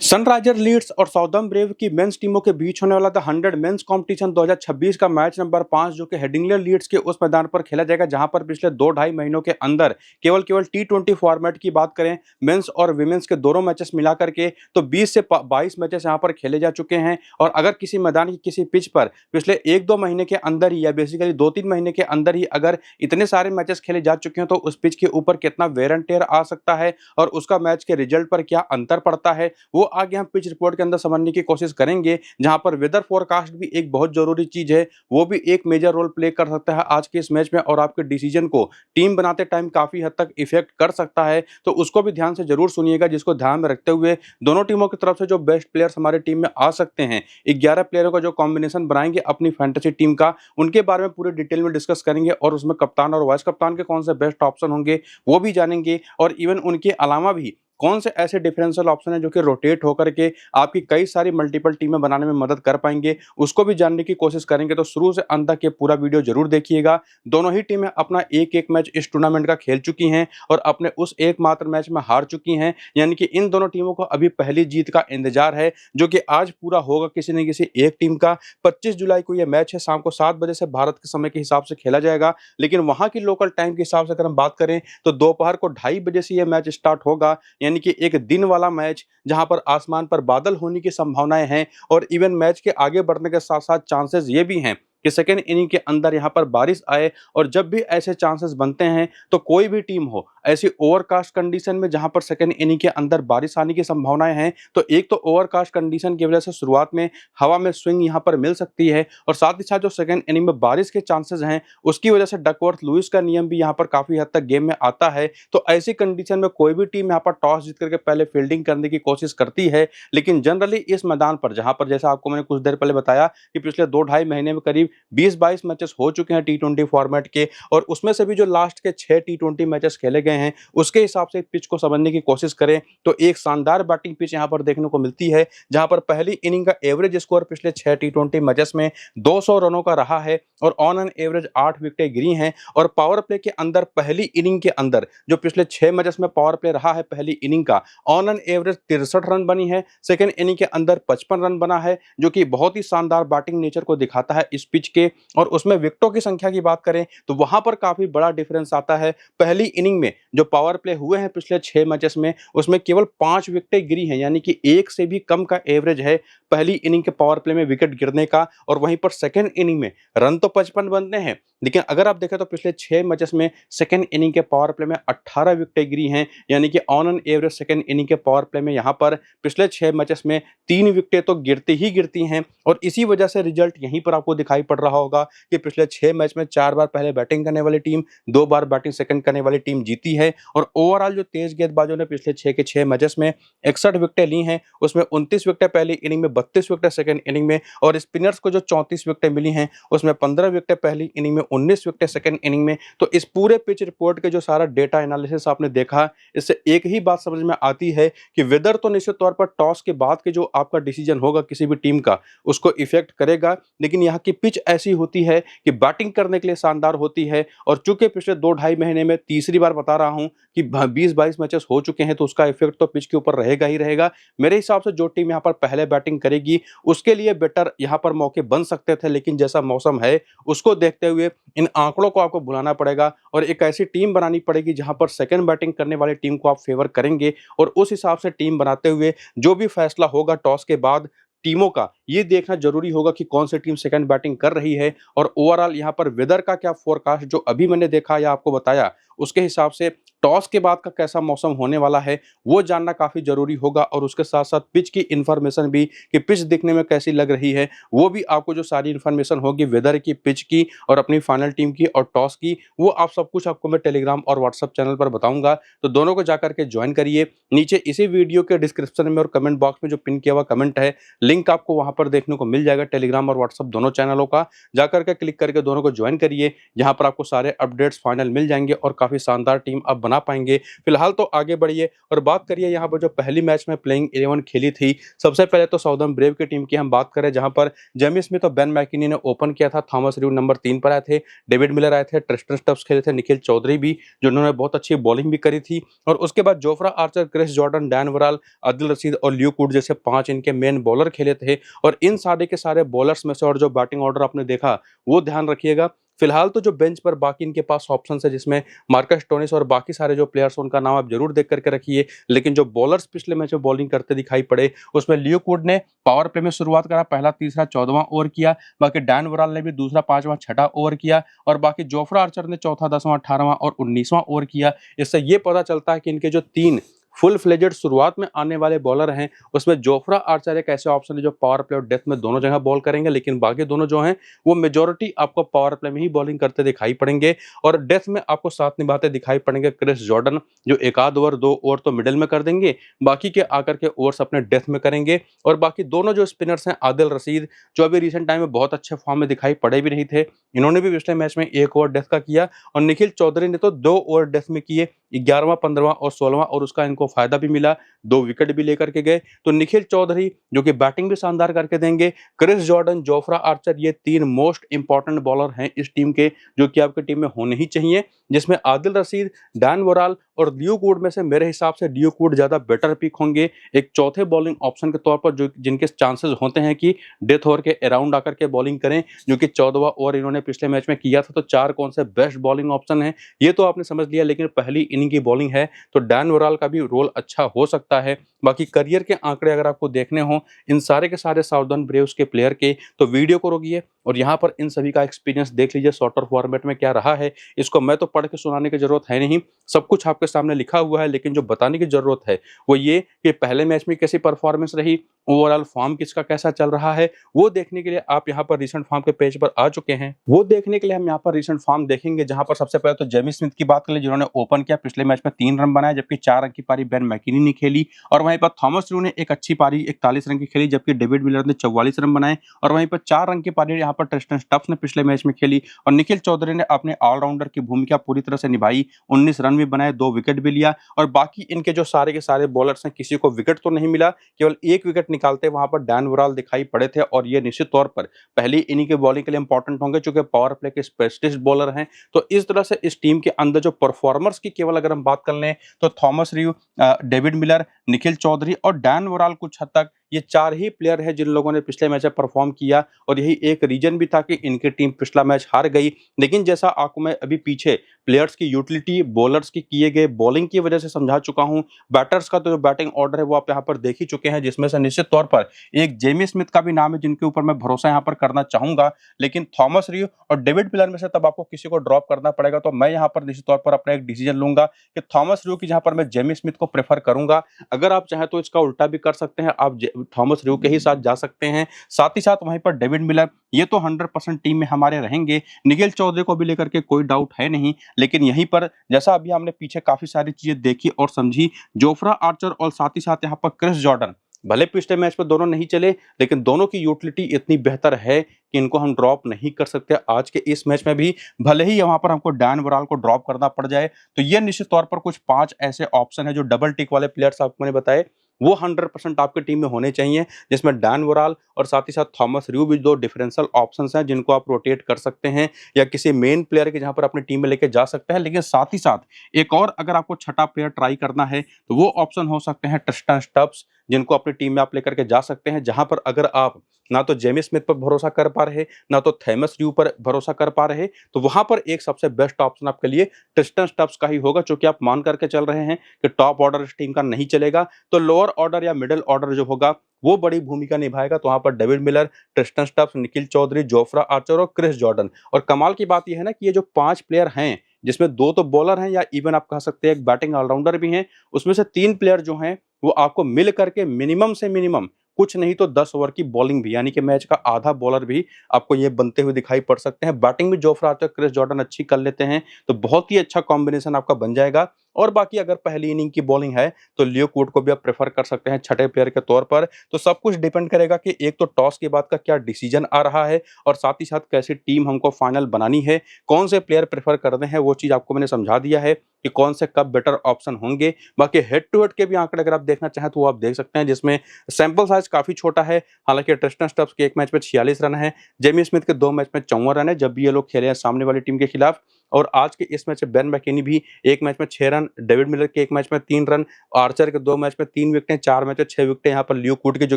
Sunriser Leeds और southern brave की mains टीमों के बीच होने वाला द 100 मेंस कंपटीशन 2026 का मैच नंबर 5 जो कि हेडिंग्ले लीड्स के उस मैदान पर खेला जाएगा जहां पर पिछले 2-2.5 महीनों के अंदर केवल T20 फॉर्मेट की बात करें मेंस और विमेंस के दोनों मैचेस मिला करके तो 20 से 22 मैचेस यहां पर खेले जा चुके हैं। और अगर किसी मैदान की किसी पिच पर पिछले 1-2 महीने के अंदर ही या बेसिकली 2-3 महीने के अंदर ही अगर इतने सारे मैचेस खेले जा चुके हैं तो उस पिच के ऊपर कितना वेयर एंड टेयर आ सकता है और उसका मैच के रिजल्ट पर क्या अंतर पड़ता है वो आगे हम पिच रिपोर्ट के अंदर समझने की कोशिश करेंगे। जहां पर वेदर फोरकास्ट भी एक बहुत जरूरी चीज है, वो भी एक मेजर रोल प्ले कर सकता है आज के इस मैच में और आपके डिसीजन को टीम बनाते टाइम काफी हद तक इफेक्ट कर सकता है। तो उसको भी ध्यान से जरूर सुनिएगा, जिसको ध्यान में रखते हुए दोनों टीमों की तरफ से जो बेस्ट प्लेयर्स हमारे टीम में आ सकते हैं 11 प्लेयरों का जो कॉम्बिनेशन बनाएंगे अपनी फैंटेसी टीम का, उनके बारे में पूरे डिटेल में डिस्कस करेंगे और उसमें कप्तान और वाइस कप्तान के कौन से बेस्ट ऑप्शन होंगे वो भी जानेंगे। और इवन उनके अलावा भी कौन से ऐसे डिफरेंशियल ऑप्शन है जो कि रोटेट होकर के आपकी कई सारी मल्टीपल टीमें बनाने में मदद कर पाएंगे, उसको भी जानने की कोशिश करेंगे। तो शुरू से अंत तक ये पूरा वीडियो जरूर देखिएगा। दोनों ही टीमें अपना एक एक मैच इस टूर्नामेंट का खेल चुकी हैं और अपने उस एकमात्र मैच में हार चुकी हैं, यानी कि इन दोनों टीमों को अभी पहली जीत का इंतजार है जो कि आज पूरा होगा किसी न किसी एक टीम का। 25 जुलाई को यह मैच है, शाम को 7 बजे से भारत के समय के हिसाब से खेला जाएगा, लेकिन वहां की लोकल टाइम के हिसाब से अगर हम बात करें तो दोपहर को 2:30 बजे से यह मैच स्टार्ट होगा, यानी कि एक दिन वाला मैच जहां पर आसमान पर बादल होने की संभावनाएं हैं। और इवन मैच के आगे बढ़ने के साथ साथ चांसेस ये भी हैं कि सेकेंड इनिंग के अंदर यहां पर बारिश आए। और जब भी ऐसे चांसेस बनते हैं तो कोई भी टीम हो ऐसी ओवरकास्ट कंडीशन में जहां पर सेकेंड इनिंग के अंदर बारिश आने की संभावनाएं हैं, तो एक तो ओवरकास्ट कंडीशन की वजह से शुरुआत में हवा में स्विंग यहां पर मिल सकती है और साथ ही साथ जो सेकेंड इनिंग में बारिश के चांसेस हैं उसकी वजह से डकवर्थ लुइस का नियम भी यहां पर काफी हद तक गेम में आता है। तो ऐसी कंडीशन में कोई भी टीम यहां पर टॉस जीत करके पहले फील्डिंग करने की कोशिश करती है, लेकिन जनरली इस मैदान पर जहां पर जैसा आपको मैंने कुछ देर पहले बताया कि पिछले 2-2.5 महीने में करीब 20-22 मैचेस हो चुके हैं T20 फॉर्मेट के, और उसमें से भी जो लास्ट के 6 T20 मैचेस खेले गए हैं उसके हिसाब से पिच को समझने की कोशिश करें तो एक शानदार बैटिंग पिच यहां पर देखने को मिलती है। जहां पर पहली इनिंग का एवरेज स्कोर पिछले 6 T20 मैचेस में 200 रनों का रहा है और ऑन एन एवरेज 8 विकेटें गिरी हैं। और पावर प्ले के अंदर पहली इनिंग के अंदर जो पिछले 6 मैचेस में पावर प्ले रहा है पहली इनिंग का, ऑन एन एवरेज 63 रन बनी है। सेकेंड इनिंग के अंदर 55 रन बना है जो कि बहुत ही शानदार बैटिंग नेचर को दिखाता है इस पिच के। और उसमें विकेटों की संख्या की बात करें तो वहां पर काफी बड़ा डिफरेंस आता है। पहली इनिंग में जो पावर प्ले हुए हैं पिछले 6 मैचेस में उसमें केवल 5 विकेटें गिरी हैं, यानी कि एक से भी कम का एवरेज है पहली इनिंग के पावर प्ले में विकेट गिरने का। और वहीं पर सेकेंड इनिंग में रन तो 55 बनते हैं, लेकिन अगर आप देखें तो पिछले 6 मैचेस में सेकेंड इनिंग के पावर प्ले में 18 विकेटें गिरी हैं, यानी कि on an average second inning के पावर प्ले में यहां पर पिछले 6 मैचेस में 3 विकेटें तो गिरती ही गिरती हैं। और इसी वजह से रिजल्ट यहीं पर आपको दिखाई पड़ रहा होगा कि पिछले 6 मैच में 4 बार पहले बैटिंग करने वाली टीम 2 बार बैटिंग सेकंड करने वाली टीम जीती है। और ओवरऑल जो तेज गेंदबाजों ने पिछले 6 के 6 मैचेस में 61 विकेटें ली हैं, उसमें 29 विकेटें पहली इनिंग में, 32 विकेटें सेकंड इनिंग में, और स्पिनर्स को जो 34 विकेटें मिली हैं उसमें 15 विकेटें पहली इनिंग में, 19 विकेटें सेकंड इनिंग में। तो इस पूरे पिच रिपोर्ट के जो सारा डेटा एनालिसिस आपने देखा, इससे एक ही बात समझ में आती है कि वेदर तो निश्चित तौर पर टॉस के बाद के जो आपका डिसीजन होगा किसी भी टीम का उसको इफेक्ट करेगा, लेकिन यहाँ की पिच ऐसी होती है कि बैटिंग करने के लिए शानदार होती है। और चूंकि पिछले 2-2.5 महीने में तीसरी बार बता रहा हूं कि 20-22 मैचेस हो चुके हैं तो उसका इफेक्ट तो पिच के ऊपर रहेगा ही रहेगा। मेरे हिसाब से जो टीम यहां पर पहले बैटिंग करेगी उसके लिए बेटर यहां पर मौके बन सकते थे, लेकिन जैसा मौसम है उसको देखते हुए इन आंकड़ों को आपको भुलाना पड़ेगा और एक ऐसी टीम बनानी पड़ेगी जहां पर सेकंड बैटिंग करने वाली टीम को आप फेवर करेंगे। और उस हिसाब से टीम बनाते हुए जो भी फैसला होगा टॉस के बाद टीमों का, ये देखना जरूरी होगा कि कौन सी टीम सेकंड बैटिंग कर रही है। और ओवरऑल यहां पर वेदर का क्या फोरकास्ट जो अभी मैंने देखा या आपको बताया उसके हिसाब से टॉस के बाद का कैसा मौसम होने वाला है वो जानना काफी जरूरी होगा। और उसके साथ साथ पिच की इंफॉर्मेशन भी कि पिच दिखने में कैसी लग रही है वो भी आपको जो सारी इंफॉर्मेशन होगी वेदर की, पिच की और अपनी फाइनल टीम की और टॉस की, वो आप सब कुछ आपको मैं टेलीग्राम और व्हाट्सएप चैनल पर बताऊंगा। तो दोनों को जाकर के ज्वाइन करिए। नीचे इसी वीडियो के डिस्क्रिप्शन में और कमेंट बॉक्स में जो पिन किया हुआ कमेंट है, लिंक आपको वहां पर देखने को मिल जाएगा टेलीग्राम और व्हाट्सएप दोनों चैनलों का। जाकर के क्लिक करके दोनों को ज्वाइन करिए, जहां पर आपको सारे अपडेट्स फाइनल मिल जाएंगे और काफी शानदार टीम आप बना पाएंगे। फिलहाल तो आगे बढ़िए और बात करिए यहाँ पर जो पहली मैच में प्लेइंग 11 खेली थी। सबसे पहले तो साउदर्न ब्रेव की टीम की हम बात करें, जहां पर जेमी स्मिथ और बेन मैकिनी ने ओपन किया था। थॉमस र्यू नंबर 3 पर आए थे, डेविड मिलर आए थे, ट्रिस्टन स्टब्स खेले थे, निखिल चौधरी भी जिन्होंने बहुत अच्छी बॉलिंग भी करी थी। और उसके बाद Jofra Archer, Chris Jordan, Dan Worrall, Adil Rashid और ल्यूक वुड जैसे 5 इनके मेन बॉलर खेले थे। और इन सारे के सारे बॉलर्स में से और जो बैटिंग ऑर्डर आपने देखा वो ध्यान रखिएगा। फिलहाल तो जो बेंच पर बाकी इनके पास ऑप्शंस है, जिसमें मार्कस स्टोनिस और बाकी सारे जो प्लेयर्स उनका नाम आप जरूर देख करके रखिए। लेकिन जो बॉलर्स पिछले मैच में बॉलिंग करते दिखाई पड़े, उसमें ल्यूक वुड ने पावर प्ले में शुरुआत करा, पहला, तीसरा, 14वां ओवर किया। बाकी डैन वराल ने भी दूसरा, 5वां, 6ठा ओवर किया। और बाकी जोफ्रा आर्चर ने चौथा, 10वां, 18वां और 19वां ओवर किया। इससे ये पता चलता है कि इनके जो 3 फुल फ्लेजेड शुरुआत में आने वाले बॉलर हैं, उसमें जोफ्रा आर्चर एक ऐसे ऑप्शन है जो पावर प्ले और डेथ में दोनों जगह बॉल करेंगे। लेकिन बाकी दोनों जो हैं वो मेजॉरिटी आपको पावर प्ले में ही बॉलिंग करते दिखाई पड़ेंगे। और डेथ में आपको साथ निभाते दिखाई पड़ेंगे क्रिस जॉर्डन, जो 1 आध ओवर, 2 ओवर तो मिडिल में कर देंगे, बाकी के आकर के ओवर्स अपने डेथ में करेंगे। और बाकी दोनों जो स्पिनर्स हैं, आदिल रशीद, जो अभी रिसेंट टाइम में बहुत अच्छे फॉर्म में दिखाई पड़े भी नहीं थे, इन्होंने भी पिछले मैच में 1 ओवर डेथ का किया। और निखिल चौधरी ने तो 2 ओवर डेथ में किए, 11वां, 15वां और 16वां, और उसका इनको फायदा भी मिला, 2 विकेट भी लेकर के गए। तो निखिल चौधरी जो कि बैटिंग भी शानदार करके देंगे, क्रिस जॉर्डन, जोफ्रा आर्चर, ये 3 मोस्ट इंपॉर्टेंट बॉलर हैं इस टीम के, जो कि आपकी टीम में होने ही चाहिए। जिसमें आदिल रशीद, डैन वोराल और ल्यूक वुड में से मेरे हिसाब से ल्यूक वुड ज्यादा बेटर पिक होंगे एक चौथे बॉलिंग ऑप्शन के तौर पर, जो जिनके चांसेस होते हैं कि डेथ ओवर के अराउंड आकर के बॉलिंग करें, जो कि 14वां ओवर इन्होंने पिछले मैच में किया था। तो 4 कौन से बेस्ट बॉलिंग ऑप्शन है ये तो आपने समझ लिया। लेकिन पहली इनिंग की बॉलिंग है तो डैन वोराल का भी रोल अच्छा हो सकता है। बाकी करियर के आंकड़े अगर आपको देखने हो इन सारे के सारे साउदर्न ब्रेव्स के प्लेयर के, तो वीडियो को रोकिए और यहाँ पर इन सभी का एक्सपीरियंस देख लीजिए शॉर्टर फॉर्मेट में क्या रहा है। इसको मैं तो पढ़ के सुनाने की जरूरत है नहीं, सब कुछ आपके सामने लिखा हुआ है। लेकिन जो बताने की जरूरत है वो ये कि पहले मैच में कैसी परफॉर्मेंस रही, ओवरऑल फॉर्म किसका कैसा चल रहा है, वो देखने के लिए आप यहाँ पर रिसेंट फॉर्म के पेज पर आ चुके हैं। वो देखने के लिए हम यहाँ पर रिसेंट फॉर्म देखेंगे, जहां पर सबसे पहले तो जेमी स्मिथ की बात करें, जिन्होंने ओपन किया, पिछले मैच में 3 रन बनाए, जबकि 4 रन की पारी बेन मैकिनी ने खेली। और वहीं पर थॉमस र्यू ने एक अच्छी पारी 41 रन की खेली, जबकि डेविड मिलर ने 44 रन बनाए। और वहीं पर 4 रन की पारी यहाँ पर ट्रिस्टन स्टब्स ने पिछले मैच में खेली। और निखिल चौधरी ने अपने ऑलराउंडर की भूमिका पूरी तरह से निभाई, 19 रन भी बनाए, 2 विकेट भी लिया। और बाकी इनके जो सारे के सारे बॉलर्स हैं, किसी को विकेट तो नहीं मिला, केवल 1 विकेट निकालते वहां पर डैन वोराल दिखाई पड़े थे। और ये निश्चित तौर पर पहली इनिंग के बॉलिंग के लिए इंपॉर्टेंट होंगे, चूंकि पावर प्ले के स्पेशलिस्ट बॉलर हैं। तो इस तरह से इस टीम के अंदर जो परफॉर्मर्स की केवल अगर हम बात कर लें तो Thomas Rew, David Miller, Nikhil Chaudhary और डैन वोराल कुछ हद तक ये 4 ही प्लेयर हैं जिन लोगों ने पिछले मैच में परफॉर्म किया। और यही एक रीजन भी था कि इनकी टीम पिछला मैच हार गई। लेकिन जैसा आपको मैं अभी पीछे प्लेयर्स की यूटिलिटी, बॉलर्स की किए गए बॉलिंग की वजह से समझा चुका हूं, बैटर्स का तो जो बैटिंग ऑर्डर है वो आप यहां पर देख ही चुके हैं, जिसमें से निश्चित तौर पर एक जेमी स्मिथ का भी नाम है जिनके ऊपर मैं भरोसा यहां पर करना चाहूंगा। लेकिन थॉमस र्यू और डेविड मिलर में से तब आपको किसी को ड्रॉप करना पड़ेगा। तो मैं यहां पर निश्चित तौर पर अपना एक डिसीजन लूंगा कि थॉमस र्यू की जहां पर मैं जेमी स्मिथ को प्रेफर करूंगा। अगर आप चाहें तो इसका उल्टा भी कर सकते हैं, आप थॉमस र्यू के ही साथ जा सकते हैं। साथ ही साथ वहीं पर डेविड मिलर ये तो 100% टीम में हमारे रहेंगे। निखिल चौधरी को भी लेकर के कोई डाउट है नहीं। लेकिन यहीं पर जैसा अभी हमने पीछे काफी सारी चीजें देखी और समझी, जोफ्रा आर्चर और साथ ही साथ यहाँ पर क्रिस जॉर्डन, भले पिछले मैच में दोनों नहीं चले, लेकिन दोनों की यूटिलिटी इतनी बेहतर है कि इनको हम ड्रॉप नहीं कर सकते। आज के इस मैच में भी भले ही वहां पर हमको डैन वोराल को ड्रॉप करना पड़ जाए, तो ये निश्चित तौर पर कुछ 5 ऐसे ऑप्शन है जो डबल टिक वाले प्लेयर्स आपको मैंने बताए वो 100% आपकी टीम में होने चाहिए, जिसमें डैन वोराल और साथ ही साथ थॉमस र्यू भी 2 डिफरेंशियल ऑप्शंस हैं जिनको आप रोटेट कर सकते हैं या किसी मेन प्लेयर के जहां पर अपनी टीम में लेके जा सकते हैं। लेकिन साथ ही साथ एक और अगर आपको छठा प्लेयर ट्राई करना है तो वो ऑप्शन हो सकते हैं ट्रिस्टन स्टब्स, जिनको अपनी टीम में आप लेकर के जा सकते हैं। जहां पर अगर आप ना तो जेमी स्मिथ पर भरोसा कर पा रहे, ना तो थॉमस र्यू पर भरोसा कर पा रहे, तो वहां पर एक सबसे बेस्ट ऑप्शन आपके लिए ट्रिस्टन स्टब्स का ही होगा, क्योंकि आप मान करके चल रहे हैं कि टॉप ऑर्डर इस टीम का नहीं चलेगा, तो लोअर ऑर्डर या मिडिल ऑर्डर जो होगा वो बड़ी भूमिका निभाएगा। तो वहां पर David Miller, Tristan Stubbs, Nikhil Chaudhary, Jofra Archer और क्रिस जॉर्डन। और कमाल की बात यह है ना कि ये जो 5 प्लेयर हैं, जिसमें 2 तो बॉलर हैं या इवन आप कह सकते हैं एक बैटिंग ऑलराउंडर भी हैं, उसमें से 3 प्लेयर जो हैं वो आपको मिल करके मिनिमम से मिनिमम कुछ नहीं तो 10 ओवर की बॉलिंग भी, यानी कि मैच का आधा बॉलर भी आपको ये बनते हुए दिखाई पड़ सकते हैं। बैटिंग भी जोफ्रा आर्चर, क्रिस जॉर्डन अच्छी कर लेते हैं, तो बहुत ही अच्छा कॉम्बिनेशन आपका बन जाएगा। और बाकी अगर पहली इनिंग की बॉलिंग है तो ल्यूक वुड को भी आप प्रेफर कर सकते हैं छठे प्लेयर के तौर पर। तो सब कुछ डिपेंड करेगा कि एक तो टॉस के बाद का क्या डिसीजन आ रहा है और साथ ही साथ कैसी टीम हमको फाइनल बनानी है, कौन से प्लेयर प्रेफर करने हैं, वो चीज़ आपको मैंने समझा दिया है कि कौन से कब बेटर ऑप्शन होंगे। बाकी हेड टू हेड के भी आंकड़े अगर आप देखना चाहें तो वो आप देख सकते हैं, जिसमें सैंपल साइज काफ़ी छोटा है। हालांकि ट्रिस्टन स्टब्स के एक मैच में 46 रन है, जेमी स्मिथ के 2 मैच में 54 रन है जब भी ये लोग खेले हैं सामने वाली टीम के खिलाफ। और आज के इस मैच में बेन मैकेनी भी एक मैच में 6 रन, डेविड मिलर के एक मैच में 3 रन, आर्चर के 2 मैच में 3 विकेटें, 4 मैच में 6 विकेटें। यहाँ पर ल्यूक वुड की जो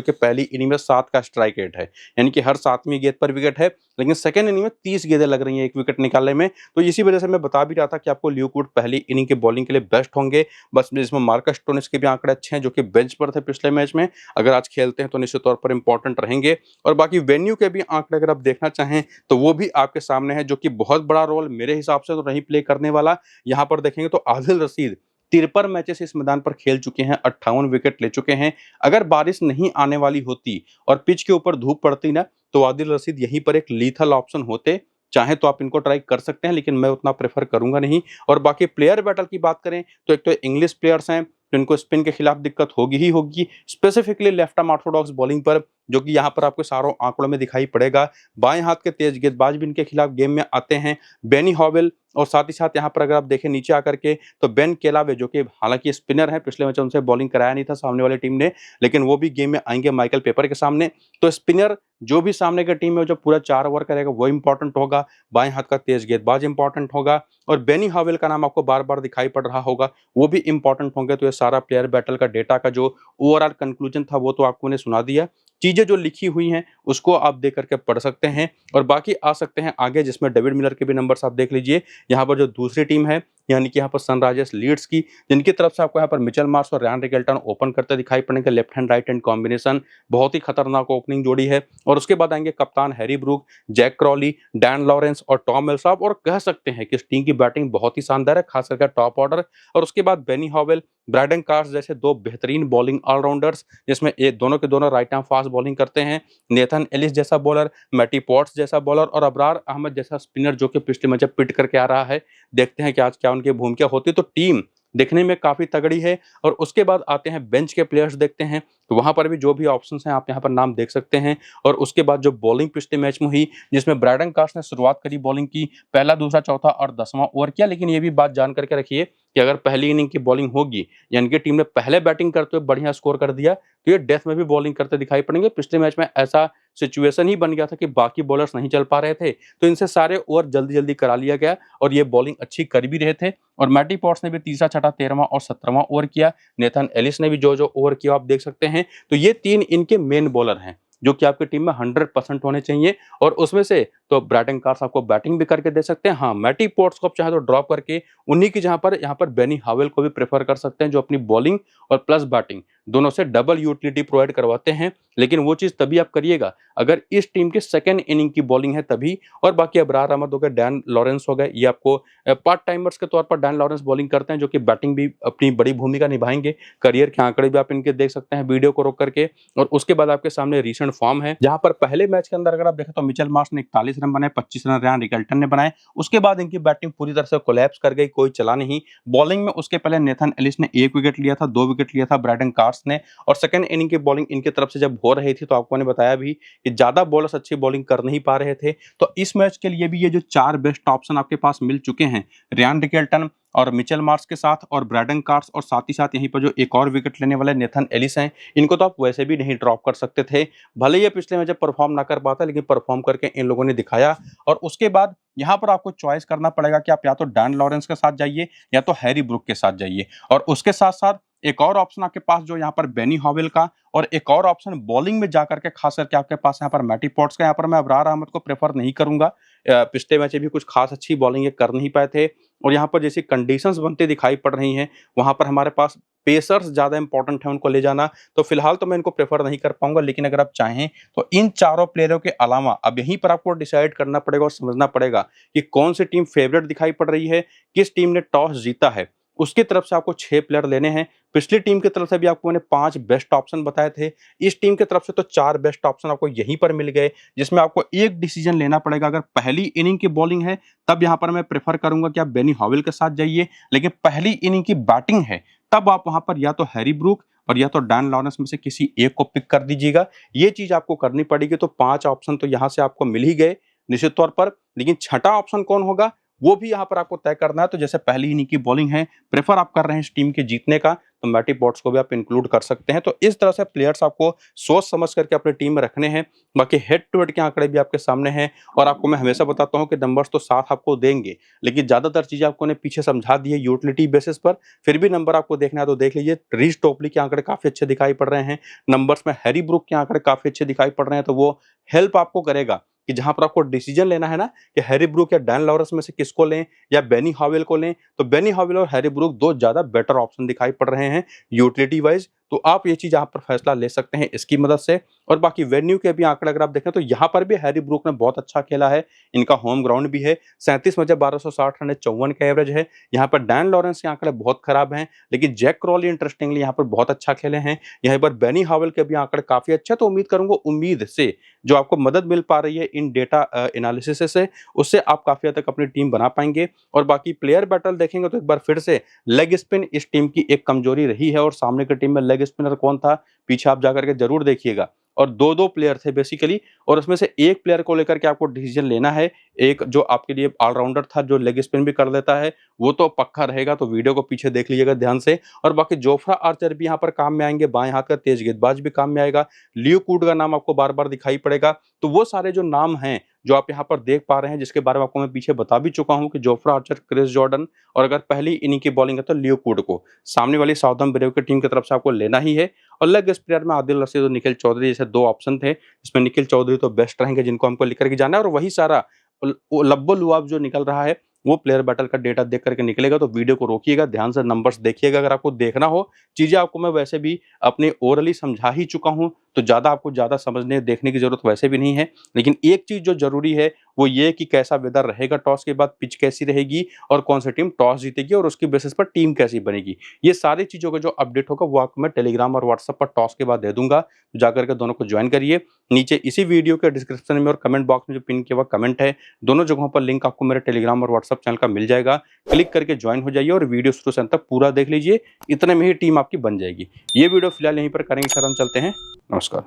कि पहली इनिंग में 7 का स्ट्राइक रेट है, यानी कि हर 7वीं गेंद पर विकेट है, लेकिन सेकंड इनिंग में 30 गेंदें लग रही हैं एक विकेट निकालने में। तो इसी वजह से मैं बता भी रहा था कि आपको ल्यूक वुड पहली इनिंग की बॉलिंग के लिए बेस्ट होंगे। बस इसमें मार्कस स्टोनिस के भी आंकड़े अच्छे हैं जो कि बेंच पर थे पिछले मैच में, अगर आज खेलते हैं तो निश्चित तौर पर इंपॉर्टेंट रहेंगे। और बाकी वेन्यू के भी आंकड़े अगर आप देखना चाहें तो वो भी आपके सामने है, जो कि बहुत बड़ा रोल मेरे हिसाब से तो नहीं प्ले करने वाला। यहाँ पर देखेंगे तो आदिल रशीद 53 मैचेस इस मैदान पर खेल चुके हैं, 58 विकेट ले चुके हैं। अगर बारिश नहीं आने वाली होती और पिच के ऊपर धूप पड़ती ना, तो आदिल रशीद यहीं पर एक लीथल ऑप्शन होते। चाहे तो आप इनको ट्राई कर सकते हैं, लेकिन मैं उतना प्रेफर करूंगा नहीं। और बाकी प्लेयर बैटल की बात करें तो एक तो इंग्लिश प्लेयर्स हैं तो इनको स्पिन के खिलाफ दिक्कत होगी ही होगी, specifically left arm Orthodox bowling पर, जो कि यहाँ पर आपको सारों आंकड़ों में दिखाई पड़ेगा। बाएं हाथ के तेज गेंदबाज भी इनके खिलाफ गेम में आते हैं, बेनी हॉवेल, और साथ ही साथ यहाँ पर अगर आप देखें नीचे आकर के तो बेन केलावे, जो कि हालांकि स्पिनर है, पिछले मैच उनसे बॉलिंग कराया नहीं था सामने वाली टीम ने, लेकिन वो भी गेम में आएंगे माइकल पेपर के सामने। तो स्पिनर जो भी सामने की टीम में जो पूरा 4 ओवर करेगा वो इंपॉर्टेंट होगा, बाएं हाथ का तेज गेंदबाज इंपॉर्टेंट होगा, और बेनी हॉवेल का नाम आपको बार बार दिखाई पड़ रहा होगा, वो भी इंपॉर्टेंट होंगे। तो ये सारा प्लेयर बैटल का डेटा का जो ओवरऑल कंक्लूजन था वो तो आपको मैंने सुना दिया। चीजें जो लिखी हुई हैं उसको आप देख करके पढ़ सकते हैं और बाकी आ सकते हैं आगे, जिसमें डेविड मिलर के भी नंबर्स आप देख लीजिए। यहाँ पर जो दूसरी टीम है यानी कि यहाँ पर सनराइजर्स लीड्स की, जिनकी तरफ से आपको यहाँ पर मिचेल मार्श और रयान रिकेल्टन ओपन करते दिखाई पड़ेंगे। Left hand right hand combination, बहुत ही खतरनाक ओपनिंग जोड़ी है। और उसके बाद आएंगे कप्तान Harry Brook, Jack Crawley, Dan Lawrence और टॉम मिलसॉप। और कह सकते हैं कि इस टीम की बैटिंग बहुत ही शानदार है, खास करके टॉप ऑर्डर। और उसके बाद बेनी हॉवेल, ब्रैडन कार्स जैसे 2 बेहतरीन बॉलिंग ऑलराउंडर्स, जिसमें ये दोनों के दोनों राइट आर्म फास्ट बॉलिंग करते हैं। नेथन एलिस जैसा बॉलर, मैटी पॉट्स जैसा बॉलर और अबरार अहमद जैसा स्पिनर, जो कि पिछले मैच पिट करके आ रहा है। देखते हैं कि आज क्या उनकी भूमिका होती है। तो टीम दिखने में काफी तगड़ी है। और उसके बाद आते हैं बेंच के प्लेयर्स देखते हैं, तो वहां पर भी जो भी ऑप्शंस हैं आप यहां पर नाम देख सकते हैं। और उसके बाद जो बॉलिंग पिछले मैच में हुई, जिसमें ब्रैडन कार्स ने शुरुआत करी बॉलिंग की, पहला, दूसरा, चौथा और 10वां ओवर किया। लेकिन ये भी बात जान करके रखिए कि अगर पहली इनिंग की बॉलिंग होगी, यानी कि टीम ने पहले बैटिंग करते हुए बढ़िया स्कोर कर दिया, तो ये डेथ में भी बॉलिंग करते दिखाई पड़ेंगे। पिछले मैच में ऐसा सिचुएशन ही बन गया था कि बाकी बॉलर्स नहीं चल पा रहे थे, तो इनसे सारे ओवर जल्दी जल्दी करा लिया गया और ये बॉलिंग अच्छी कर भी रहे थे। और मैटी पॉट्स ने भी तीसरा, छठा, 13वां और 17वां ओवर किया। नेथन एलिस ने भी जो जो ओवर किया आप देख सकते हैं। तो ये 3 इनके मेन बॉलर हैं जो कि आपकी टीम में 100% होने चाहिए। और उसमें से तो ब्रैडन कार्स आपको बैटिंग भी करके दे सकते हैं। हाँ, मैटी पॉट्स को आप चाहे तो ड्रॉप करके उन्हीं की जहां पर यहाँ पर बेनी हॉवेल को भी प्रेफर कर सकते हैं, जो अपनी बॉलिंग और प्लस बैटिंग दोनों से डबल यूटिलिटी प्रोवाइड करवाते हैं। लेकिन वो चीज तभी आप करिएगा अगर इस टीम की सेकंड इनिंग की बॉलिंग है तभी। और बाकी अबरार अहमद हो गए, डैन लॉरेंस हो गए, ये आपको पार्ट टाइमर्स के तौर पर डैन लॉरेंस बॉलिंग करते हैं, जो कि बैटिंग भी अपनी बड़ी भूमिका निभाएंगे। करियर के आंकड़े भी आप इनके देख सकते हैं वीडियो को रोक करके। और उसके बाद आपके सामने रीसेंट फॉर्म है, जहां पर पहले मैच के अंदर अगर आप देखें तो मिचेल मार्श ने 41 रन बनाए, 25 रन रयान रिकेल्टन ने बनाए। उसके बाद इनकी बैटिंग पूरी तरह से कोलैप्स कर गई, कोई चला नहीं। बॉलिंग में उसके पहले नेथन एलिस ने 1 विकेट लिया था, 2 विकेट लिया था ब्रैडन कार्स ने। और सेकंड इनिंग की बॉलिंग इनकी तरफ से जब हो रही थी तो आपको मैंने बताया भी कि ज्यादा बॉलर्स अच्छी बॉलिंग कर नहीं पा रहे थे। तो इस मैच के लिए भी ये जो 4 बेस्ट ऑप्शन आपके पास मिल चुके हैं, रयान रिकेल्टन और मिचेल मार्श के साथ और ब्रैडन कार्स, और साथ ही साथ यहीं पर जो एक और विकेट लेने वाले नेथन एलिस हैं, इनको तो आप वैसे भी नहीं ड्रॉप कर सकते थे। भले ये पिछले मैच परफॉर्म ना कर पाता, लेकिन परफॉर्म करके इन लोगों ने दिखाया। और उसके बाद यहाँ पर आपको चॉइस करना पड़ेगा कि आप या तो डैन लॉरेंस के साथ जाइए या तो हैरी ब्रूक के साथ जाइए। और उसके साथ साथ एक और ऑप्शन आपके पास जो यहाँ पर बेनी हॉवेल का, और एक और ऑप्शन बॉलिंग में जाकर के खास करके आपके पास यहाँ पर मैटी पॉट्स का। यहाँ पर मैं अबरार अहमद को प्रेफर नहीं करूंगा, पिछले मैच भी कुछ खास अच्छी बॉलिंग कर नहीं पाए थे। और यहाँ पर जैसी कंडीशंस बनते दिखाई पड़ रही हैं, वहां पर हमारे पास पेसर्स ज्यादा इंपॉर्टेंट है उनको ले जाना। तो फिलहाल तो मैं इनको प्रेफर नहीं कर पाऊंगा, लेकिन अगर आप चाहें तो इन चारों प्लेयरों के अलावा अब यहीं पर आपको डिसाइड करना पड़ेगा और समझना पड़ेगा कि कौन सी टीम फेवरेट दिखाई पड़ रही है, किस टीम ने टॉस जीता है। उसकी तरफ से आपको 6 प्लेयर लेने हैं। पिछली टीम की तरफ से भी आपको मैंने 5 बेस्ट ऑप्शन बताए थे। इस टीम की तरफ से तो 4 बेस्ट ऑप्शन आपको यहीं पर मिल गए, जिसमें आपको एक डिसीजन लेना पड़ेगा। अगर पहली इनिंग की बॉलिंग है तब यहाँ पर मैं प्रेफर करूंगा कि आप बेनी हॉवेल के साथ जाइए, लेकिन पहली इनिंग की बैटिंग है तब आप वहां पर या तो हैरी ब्रूक और या तो डैन लॉरेंस में से किसी एक को पिक कर दीजिएगा। ये चीज आपको करनी पड़ेगी। तो 5 ऑप्शन तो यहां से आपको मिल ही गए निश्चित तौर पर, लेकिन छठा ऑप्शन कौन होगा वो भी यहाँ पर आपको तय करना है। तो जैसे पहली इनिंग की बॉलिंग है, प्रेफर आप कर रहे हैं इस टीम के जीतने का, तो मैटी बॉट्स को भी आप इंक्लूड कर सकते हैं। तो इस तरह से प्लेयर्स आपको सोच समझ करके अपनी टीम में रखने हैं। बाकी हेड टू हेड के आंकड़े भी आपके सामने हैं, और आपको मैं हमेशा बताता हूं कि नंबर्स तो साथ आपको देंगे, लेकिन ज्यादातर चीजें आपको ने पीछे समझा दी है यूटिलिटी बेसिस पर। फिर भी नंबर आपको देखना है तो देख लीजिए। रीज टोपली के आंकड़े काफी अच्छे दिखाई पड़ रहे हैं, नंबर्स में हैरी ब्रूक के आंकड़े काफी अच्छे दिखाई पड़ रहे हैं। तो वो हेल्प आपको करेगा कि जहां पर आपको डिसीजन लेना है ना कि हैरी ब्रूक या डैन लॉरेंस में से किसको लें या बेनी हॉवेल को लें, तो बेनी हॉवेल और हैरी ब्रूक दो ज्यादा बेटर ऑप्शन दिखाई पड़ रहे हैं यूटिलिटी वाइज। तो आप ये चीज यहाँ पर फैसला ले सकते हैं इसकी मदद से। और बाकी वेन्यू के भी आंकड़े अगर आप देखें तो यहाँ पर भी हैरी ब्रूक ने बहुत अच्छा खेला है। इनका होम ग्राउंड भी है, 37 में 1260 रन 54 का एवरेज है। यहाँ पर डैन लॉरेंस के आंकड़े बहुत खराब हैं, लेकिन जैक क्रॉली इंटरेस्टिंगली यहाँ पर बहुत अच्छा खेले हैं। यहाँ पर बेनी हॉवेल के भी आंकड़े काफी अच्छे। तो उम्मीद करूंगा उम्मीद से जो आपको मदद मिल पा रही है इन डेटा एनालिसिस से, उससे आप काफी हद तक अपनी टीम बना पाएंगे। और बाकी प्लेयर बैटल देखेंगे तो एक बार फिर से लेग स्पिन इस टीम की एक कमजोरी रही है, और सामने की टीम में लेग स्पिनर कौन था पीछे आप जाकर के जरूर देखिएगा। और दो प्लेयर थे बेसिकली, और उसमें से एक प्लेयर को लेकर के आपको डिसीजन लेना है। एक जो आपके लिए ऑलराउंडर था जो लेग स्पिन भी कर लेता है, वो तो पक्का रहेगा। तो वीडियो को पीछे देख लीजिएगा ध्यान से। और बाकी जोफ्रा आर्चर भी यहाँ पर काम में आएंगे, बाएं हाथ का तेज गेंदबाज भी काम में आएगा। लियो कूड का नाम आपको बार बार दिखाई पड़ेगा। तो वो सारे जो नाम हैं जो आप यहाँ पर देख पा रहे हैं, जिसके बारे में आपको मैं पीछे बता भी चुका हूं कि जोफ्रा आर्चर, क्रिस जॉर्डन, और अगर पहली इनिंग की बॉलिंग है तो लियो कूड को सामने वाली साउथर्न ब्रेव की टीम की तरफ से आपको लेना ही है। और लेग स्पिनर में आदिल रशीद और निखिल चौधरी जैसे 2 ऑप्शन थे, इसमें निखिल चौधरी तो बेस्ट रहेंगे जिनको हमको लेकर के जाना है। और वही सारा लब्बो लुआब जो निकल रहा है वो प्लेयर बैटल का डेटा देख करके निकलेगा। तो वीडियो को रोकिएगा, ध्यान से नंबर्स देखिएगा। अगर आपको देखना हो चीजें, आपको मैं वैसे भी अपने ओरली समझा ही चुका हूं, तो ज्यादा समझने देखने की जरूरत वैसे भी नहीं है। लेकिन एक चीज जो जरूरी है वो ये कि कैसा वेदर रहेगा टॉस के बाद, पिच कैसी रहेगी, और कौन सी टीम टॉस जीतेगी, और उसकी बेसिस पर टीम कैसी बनेगी। ये सारी चीजों का जो अपडेट होगा वो आपको मैं टेलीग्राम और व्हाट्सएप पर टॉस के बाद दे दूंगा। तो जाकर के दोनों को ज्वाइन करिए। नीचे इसी वीडियो के डिस्क्रिप्शन में और कमेंट बॉक्स में जो पिन किया हुआ कमेंट है, दोनों जगहों पर लिंक आपको मेरे टेलीग्राम और व्हाट्सएप चैनल का मिल जाएगा। क्लिक करके ज्वाइन हो जाइए और वीडियो शुरू से अंत तक पूरा देख लीजिए। इतने में ही टीम आपकी बन जाएगी। ये वीडियो फिलहाल यहीं पर करेंगे सर, हम चलते हैं। नमस्कार।